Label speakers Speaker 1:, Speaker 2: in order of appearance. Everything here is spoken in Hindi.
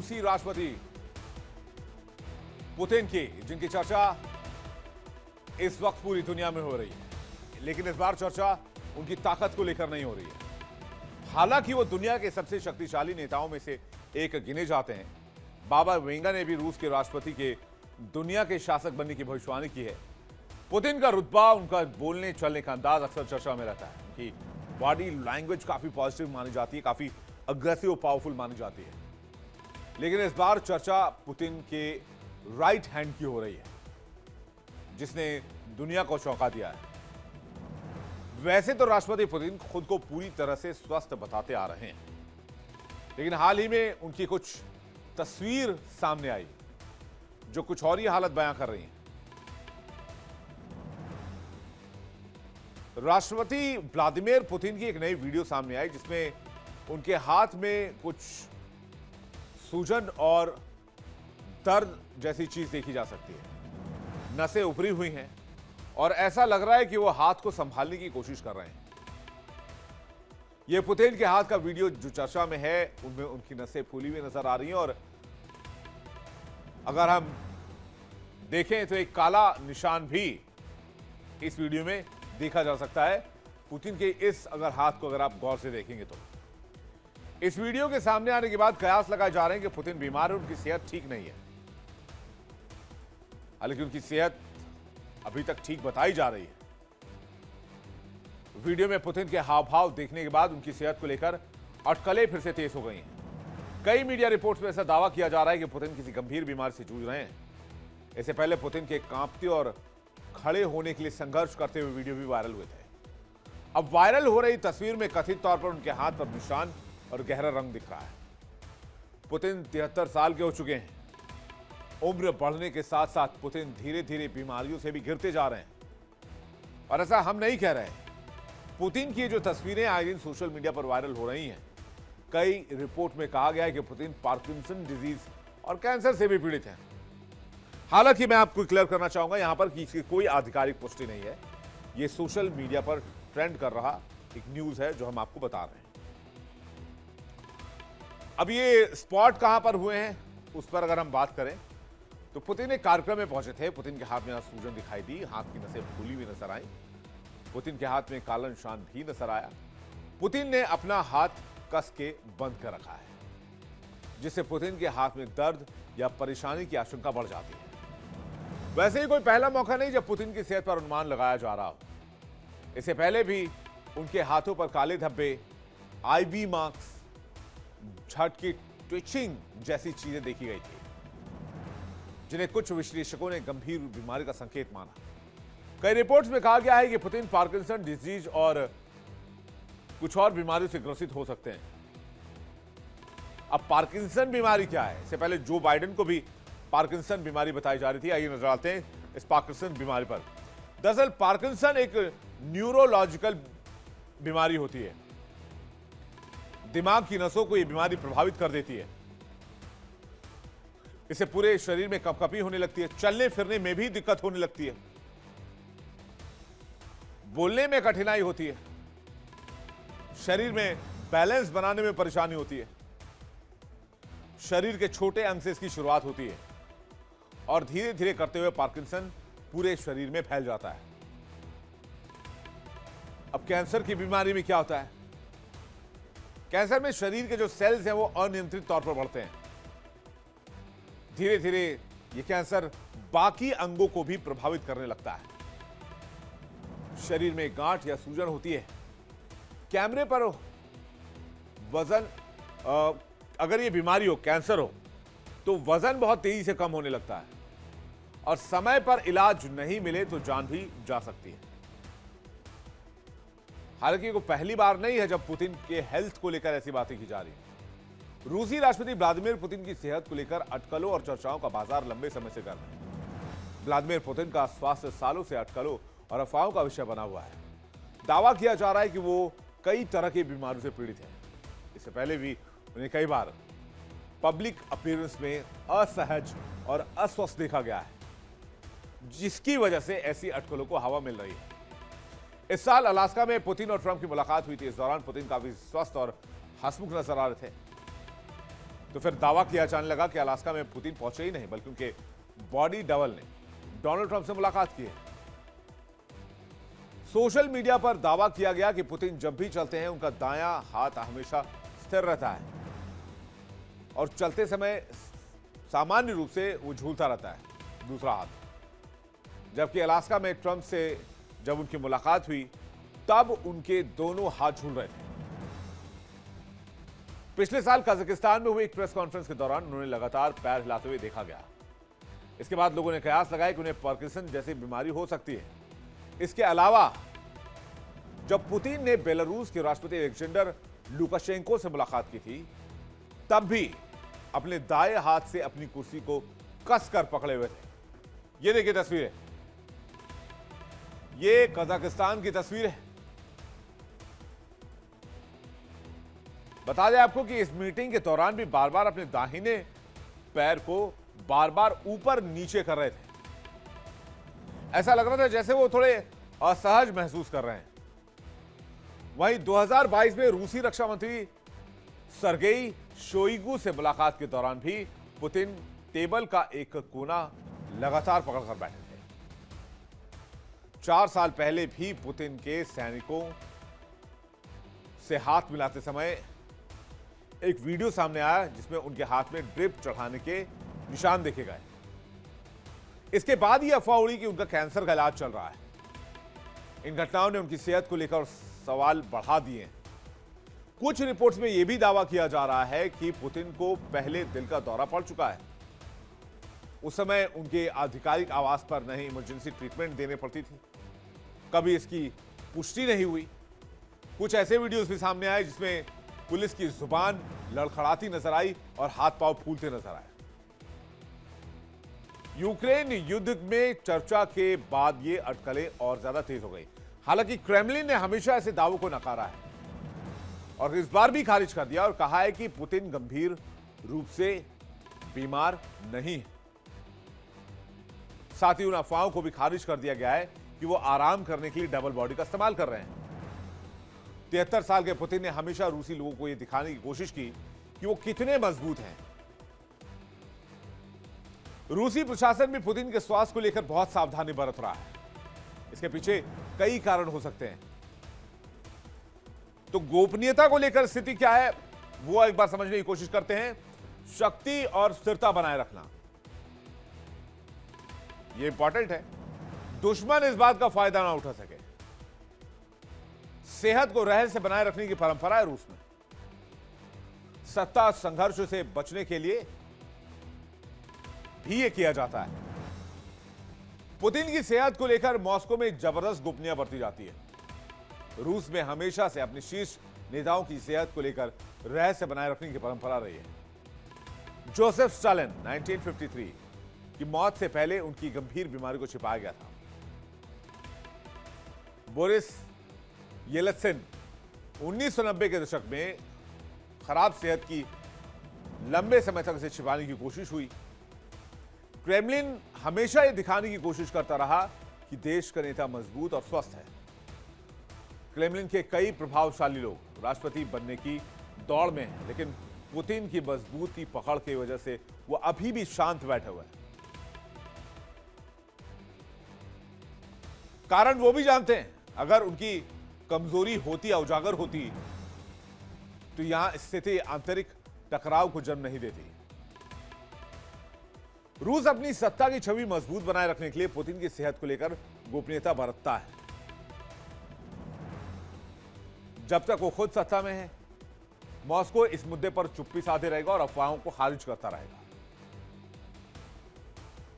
Speaker 1: रूसी राष्ट्रपति पुतिन की, जिनकी चर्चा इस वक्त पूरी दुनिया में हो रही है, लेकिन इस बार चर्चा उनकी ताकत को लेकर नहीं हो रही है। हालांकि वो दुनिया के सबसे शक्तिशाली नेताओं में से एक गिने जाते हैं। बाबा वेंगा ने भी रूस के राष्ट्रपति के दुनिया के शासक बनने की भविष्यवाणी की है। पुतिन का रुतबा, उनका बोलने चलने का अंदाज अक्सर चर्चा में रहता है। उनकी बॉडी लैंग्वेज काफी पॉजिटिव मानी जाती है, काफी अग्रेसिव पावरफुल मानी जाती है। लेकिन इस बार चर्चा पुतिन के राइट हैंड की हो रही है, जिसने दुनिया को चौंका दिया है। वैसे तो राष्ट्रपति पुतिन खुद को पूरी तरह से स्वस्थ बताते आ रहे हैं, लेकिन हाल ही में उनकी कुछ तस्वीर सामने आई जो कुछ और ही हालत बयां कर रही है। राष्ट्रपति व्लादिमीर पुतिन की एक नई वीडियो सामने आई, जिसमें उनके हाथ में कुछ सूजन और दर्द जैसी चीज देखी जा सकती है। नसें उभरी हुई हैं और ऐसा लग रहा है कि वो हाथ को संभालने की कोशिश कर रहे हैं। ये पुतिन के हाथ का वीडियो जो चर्चा में है, उनमें उनकी नसें फूली हुई नजर आ रही हैं और अगर हम देखें तो एक काला निशान भी इस वीडियो में देखा जा सकता है। पुतिन के इस हाथ को अगर आप गौर से देखेंगे तो इस वीडियो के सामने आने के बाद कयास लगाए जा रहे हैं कि पुतिन बीमार है, उनकी सेहत ठीक नहीं है। हालांकि उनकी सेहत अभी तक ठीक बताई जा रही है। वीडियो में पुतिन के हाव भाव देखने के बाद उनकी सेहत को लेकर अटकलें फिर से तेज हो गई हैं। कई मीडिया रिपोर्ट्स में ऐसा दावा किया जा रहा है कि पुतिन किसी गंभीर बीमारी से जूझ रहे हैं। इससे पहले पुतिन के कांपते और खड़े होने के लिए संघर्ष करते हुए वीडियो भी वायरल हुए थे। अब वायरल हो रही तस्वीर में कथित तौर पर उनके हाथ पर निशान और गहरा रंग दिख रहा है। पुतिन 73 साल के हो चुके हैं। उम्र बढ़ने के साथ साथ पुतिन धीरे धीरे बीमारियों से भी घिरते जा रहे हैं। और ऐसा हम नहीं कह रहे हैं। पुतिन की जो तस्वीरें आए दिन सोशल मीडिया पर वायरल हो रही हैं, कई रिपोर्ट में कहा गया है कि पुतिन पार्किंसन डिजीज और कैंसर से भी पीड़ित हैं। हालांकि मैं आपको क्लियर करना चाहूंगा यहां पर कि इसकी कोई आधिकारिक पुष्टि नहीं है। यह सोशल मीडिया पर ट्रेंड कर रहा एक न्यूज है जो हम आपको बता रहे हैं। अब ये स्पॉट कहां पर हुए हैं उस पर अगर हम बात करें तो पुतिन एक कार्यक्रम में पहुंचे थे। पुतिन के हाथ में सूजन दिखाई दी, हाथ की नसें फूली हुई नजर आई। पुतिन के हाथ में काला निशान भी नजर आया। पुतिन ने अपना हाथ कस के बंद कर रखा है, जिससे पुतिन के हाथ में दर्द या परेशानी की आशंका बढ़ जाती है। वैसे ही कोई पहला मौका नहीं जब पुतिन की सेहत पर अनुमान लगाया जा रहा हो। इससे पहले भी उनके हाथों पर काले धब्बे, आईवी मार्क्स, झटकी ट्विचिंग जैसी चीजें देखी गई थी, जिन्हें कुछ विश्लेषकों ने गंभीर बीमारी का संकेत माना। कई रिपोर्ट्स में कहा गया है कि पुतिन पार्किंसन डिजीज और कुछ और बीमारियों से ग्रसित हो सकते हैं। अब पार्किंसन बीमारी क्या है? इससे पहले जो बाइडेन को भी पार्किंसन बीमारी बताई जा रही थी। आइए नजर डालते हैं इस पार्किंसन बीमारी पर। दरअसल पार्किंसन एक न्यूरोलॉजिकल बीमारी होती है। दिमाग की नसों को यह बीमारी प्रभावित कर देती है। इससे पूरे शरीर में कंपकपी होने लगती है, चलने फिरने में भी दिक्कत होने लगती है, बोलने में कठिनाई होती है, शरीर में बैलेंस बनाने में परेशानी होती है। शरीर के छोटे अंग से इसकी शुरुआत होती है और धीरे धीरे करते हुए पार्किंसन पूरे शरीर में फैल जाता है। अब कैंसर की बीमारी में क्या होता है? कैंसर में शरीर के जो सेल्स हैं वो अनियंत्रित तौर पर बढ़ते हैं। धीरे धीरे ये कैंसर बाकी अंगों को भी प्रभावित करने लगता है। शरीर में गांठ या सूजन होती है। कैमरे पर वजन, अगर ये बीमारी हो, कैंसर हो, तो वजन बहुत तेजी से कम होने लगता है और समय पर इलाज नहीं मिले तो जान भी जा सकती है। हालांकि वो पहली बार नहीं है जब पुतिन के हेल्थ को लेकर ऐसी बातें की जा रही है। रूसी राष्ट्रपति व्लादिमीर पुतिन की सेहत को लेकर अटकलों और चर्चाओं का बाजार लंबे समय से गर्म है। व्लादिमीर पुतिन का स्वास्थ्य सालों से अटकलों और अफवाहों का विषय बना हुआ है। दावा किया जा रहा है कि वो कई तरह की बीमारियों से पीड़ित हैं। इससे पहले भी उन्हें कई बार पब्लिक अपीयरेंस में असहज और अस्वस्थ देखा गया है, जिसकी वजह से ऐसी अटकलों को हवा मिल रही है। इस साल अलास्का में पुतिन और ट्रंप की मुलाकात हुई थी। इस दौरान पुतिन काफी स्वस्थ और हंसमुख नजर आ रहे थे। तो फिर दावा किया जाने लगा कि अलास्का में पुतिन पहुंचे ही नहीं, बल्कि उनके बॉडी डबल ने डोनाल्ड ट्रंप से मुलाकात की है। सोशल मीडिया पर दावा किया गया कि पुतिन जब भी चलते हैं उनका दायां हाथ हमेशा स्थिर रहता है और चलते समय सामान्य रूप से वो झूलता रहता है दूसरा हाथ। जबकि अलास्का में ट्रंप से जब उनकी मुलाकात हुई तब उनके दोनों हाथ झूल रहे थे। पिछले साल कजाकिस्तान में हुई एक प्रेस कॉन्फ्रेंस के दौरान उन्होंने लगातार पैर हिलाते हुए देखा गया। इसके बाद लोगों ने कयास लगाया कि उन्हें पार्किंसन जैसी बीमारी हो सकती है। इसके अलावा जब पुतिन ने बेलारूस के राष्ट्रपति अलेक्जेंडर लुकाशेंको से मुलाकात की थी तब भी अपने दाएं हाथ से अपनी कुर्सी को कसकर पकड़े हुए थे। ये देखिए तस्वीरें, ये कजाकिस्तान की तस्वीर है। बता दें आपको कि इस मीटिंग के दौरान भी बार बार अपने दाहिने पैर को बार बार ऊपर नीचे कर रहे थे। ऐसा लग रहा था जैसे वो थोड़े असहज महसूस कर रहे हैं। वहीं 2022 में रूसी रक्षा मंत्री सर्गेई शोइगु से मुलाकात के दौरान भी पुतिन टेबल का एक कोना लगातार पकड़कर बैठे थे। 4 साल पहले भी पुतिन के सैनिकों से हाथ मिलाते समय एक वीडियो सामने आया जिसमें उनके हाथ में ड्रिप चढ़ाने के निशान देखे गए। इसके बाद ही अफवाह उड़ी कि उनका कैंसर का इलाज चल रहा है। इन घटनाओं ने उनकी सेहत को लेकर सवाल बढ़ा दिए। कुछ रिपोर्ट्स में यह भी दावा किया जा रहा है कि पुतिन को पहले दिल का दौरा पड़ चुका है। उस समय उनके आधिकारिक आवास पर नहीं इमरजेंसी ट्रीटमेंट देने पड़ती थी, कभी इसकी पुष्टि नहीं हुई। कुछ ऐसे वीडियोस भी सामने आए जिसमें पुलिस की जुबान लड़खड़ाती नजर आई और हाथ पांव फूलते नजर आए। यूक्रेन युद्ध में चर्चा के बाद ये अटकलें और ज्यादा तेज हो गई। हालांकि क्रेमलिन ने हमेशा ऐसे दावों को नकारा है और इस बार भी खारिज कर दिया और कहा है कि पुतिन गंभीर रूप से बीमार नहीं है। साथ ही उन अफवाहों को भी खारिज कर दिया गया है कि वो आराम करने के लिए डबल बॉडी का इस्तेमाल कर रहे हैं। 73 साल के पुतिन ने हमेशा रूसी लोगों को यह दिखाने की कोशिश की कि वो कितने मजबूत हैं। रूसी प्रशासन भी पुतिन के स्वास्थ्य को लेकर बहुत सावधानी बरत रहा है। इसके पीछे कई कारण हो सकते हैं। तो गोपनीयता को लेकर स्थिति क्या है वो एक बार समझने की कोशिश करते हैं। शक्ति और स्थिरता बनाए रखना यह इंपॉर्टेंट है। दुश्मन इस बात का फायदा ना उठा सके। सेहत को रहस्य बनाए रखने की परंपरा है रूस में। सत्ता संघर्ष से बचने के लिए भी यह किया जाता है। पुतिन की सेहत को लेकर मॉस्को में जबरदस्त गोपनीयता बरती जाती है। रूस में हमेशा से अपने शीर्ष नेताओं की सेहत को लेकर रहस्य बनाए रखने की परंपरा रही है। जोसेफ स्टालिन 1953 की मौत से पहले उनकी गंभीर बीमारी को छिपाया गया था। बोरिस येल्त्सिन 1990 के दशक में खराब सेहत की लंबे समय तक इसे छिपाने की कोशिश हुई। क्रेमलिन हमेशा यह दिखाने की कोशिश करता रहा कि देश का नेता मजबूत और स्वस्थ है। क्रेमलिन के कई प्रभावशाली लोग राष्ट्रपति बनने की दौड़ में हैं, लेकिन पुतिन की मजबूती पकड़ की वजह से वो अभी भी शांत बैठे हुए हैं। कारण वो भी जानते हैं, अगर उनकी कमजोरी होती या उजागर होती तो यहां स्थिति आंतरिक टकराव को जन्म नहीं देती। रूस अपनी सत्ता की छवि मजबूत बनाए रखने के लिए पुतिन की सेहत को लेकर गोपनीयता बरतता है। जब तक वो खुद सत्ता में है, मॉस्को इस मुद्दे पर चुप्पी साधे रहेगा और अफवाहों को खारिज करता रहेगा।